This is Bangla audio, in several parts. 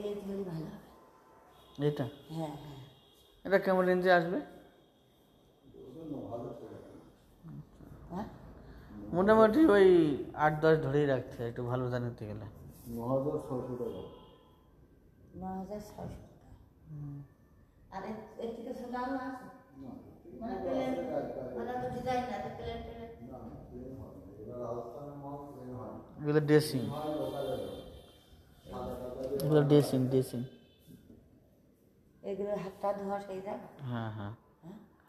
এইগুলোই ভালো হবে। এটা হ্যাঁ হ্যাঁ। এটা কেমন রেঞ্জে আসবে? হ্যাঁ, মোটামুটি ওই 8-10 ধরেই রাখতে হয় একটু ভালো জানাতে গেলে। 9,600 টাকা। 9,600 টাকা। আর এর থেকে ছোট আরও আছে? মানে প্লেন, মানে ডিজাইন আছে প্লেন প্লেন? এগুলো ড্রেসিং, এগুলো ড্রেসিং ড্রেসিং। এগুলো হাতটা ধোয়া সেই জায়গা? হ্যাঁ হ্যাঁ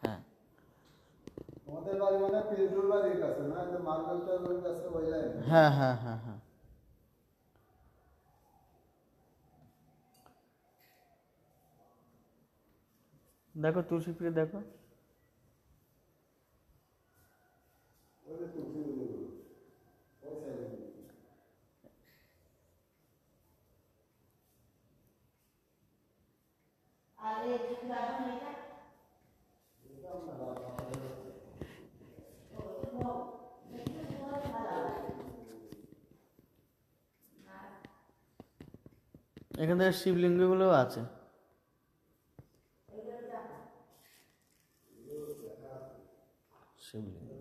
হ্যাঁ। আমাদের বাড়ি মানে পিজুর বাড়ির কাছে না, যে মার্কেটটার কাছে ওই লাইন। হ্যাঁ হ্যাঁ হ্যাঁ হ্যাঁ। দেখো তুলসী ফিরে দেখো। আর এই যে লাগানো এটা? এখান থেকে শিবলিঙ্গগুলোও আছে। শিবলিঙ্গ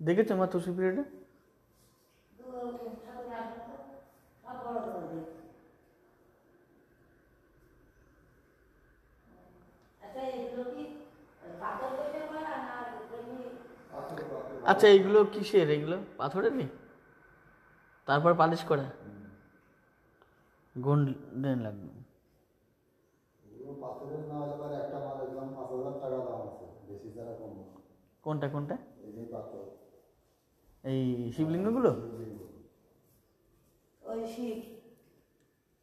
দেখেছো মা তুলসী পিরিয়ডে? আচ্ছা এইগুলো কিসের? এগুলো পাথরের নেই, তারপর পালিশ করা গোল্ডেন লাগবে। পাথরের না হলে পরে একটা মাল একদম 5,000 টাকা দাম আছে, বেশি ছাড়া কম না। কোনটা কোনটা? এই যে পাথর, এই শিবলিঙ্গগুলো? ওই শিব,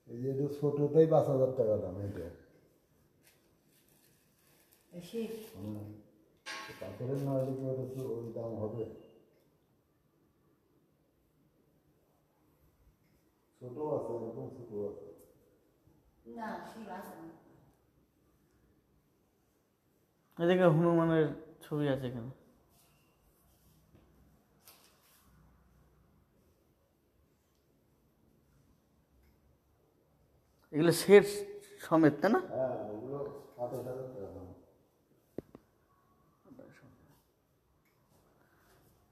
এই যে এটা ছোটটাই 5,000 টাকা দাম। এটা শিব পাথরের না হলে কি ওই দাম হবে? ছোট আছে, এরকম ছোট আছে। না, শিব আছে না। এদিকে হনুমানের ছবি আছে এখানে। এগুলো সেট সমেত তাই না? হ্যাঁ, ওগুলো 28,000 টাকা দাম।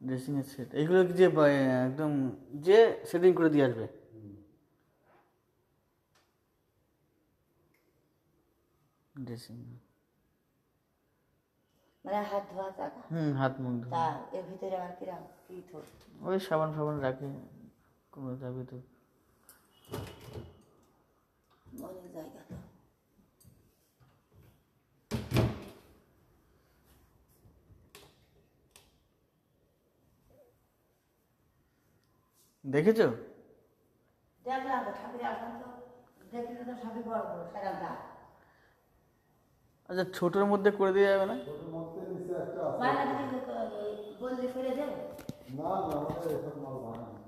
ড্রেসিং এর সেট এগুলো কি যে একদম যে সেটিং করে দিয়ে আসবে? ড্রেসিং মানে হাত ধোয়া জায়গা? হাত মুখ ধোয়া। তা এর ভিতরে আর কিরাম কি থোর? ওই সাবান ফাবান রাখে কোনো তার ভিতর। অনেক জায়গা তো। দেখেছো? দেখলাম তো ঠাকুরের আসলাম তো, দেখলে তো সবই বড় বড় সারা গা। আচ্ছা ছোটোর মধ্যে করে দেওয়া যাবে না? ছোট মধ্যে নিচে একটা আছে। বাইরে যদি বললে ফেলে দেবে? না না, আমাদের এসব মাল ভাঙা না।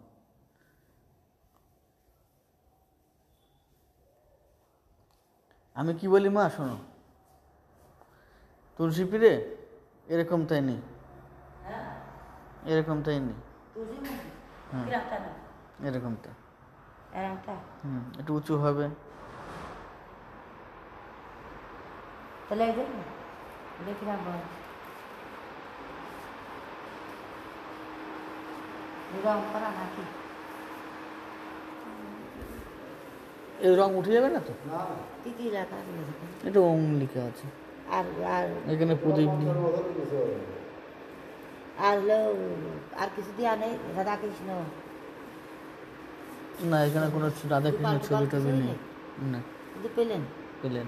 আমি কি বলি মা শোনো, তুলসী পিড়ে এরকম তাই নেই, হ্যাঁ, এরকম তাই নেই, তুলসী মন্দির কিরামটা না এরকম তাই। এরমটা? একটু উঁচু হবে। তাহলে এই দেখুন দেখিলাম বল রং করা নাকি? এর রং উঠে যাবে না তো? না না, কি কি লেখা আছে দেখুন। এটা ওম লেখা আছে। আর আর এখানে প্রদীপ দিয়ে। আর হলো আর কিছু দেওয়া নেই? রাধা কৃষ্ণ? না এখানে কোনো রাধাকৃষ্ণের ছবি টবি নেই। না কিন্তু পেলেন পেলেন।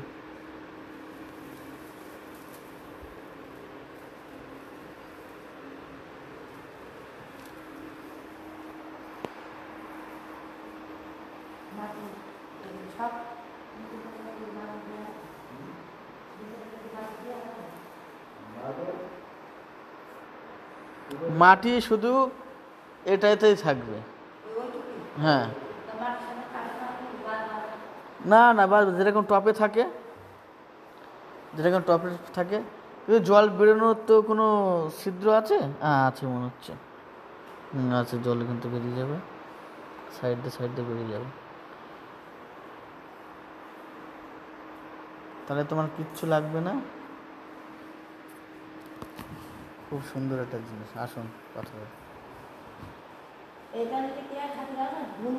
মাটি সব মাটি শুধু এটাতেই থাকবে। হ্যাঁ তোমার সাথে কাটনা বারবার না না বা যেরকম টপে থাকে, যেরকম টপে থাকে, কিন্তু জল বেরোনোর তো কোনো ছিদ্র আছে? হ্যাঁ আছে মনে হচ্ছে। আছে, জল কিন্তু বেরিয়ে যাবে, সাইডে বেরিয়ে যাবে। তাহলে তোমার কিচ্ছু লাগবে না। খুব সুন্দর একটা জিনিস। আসুন কথা বলি। এখানে কি আর থাকে না ঘুম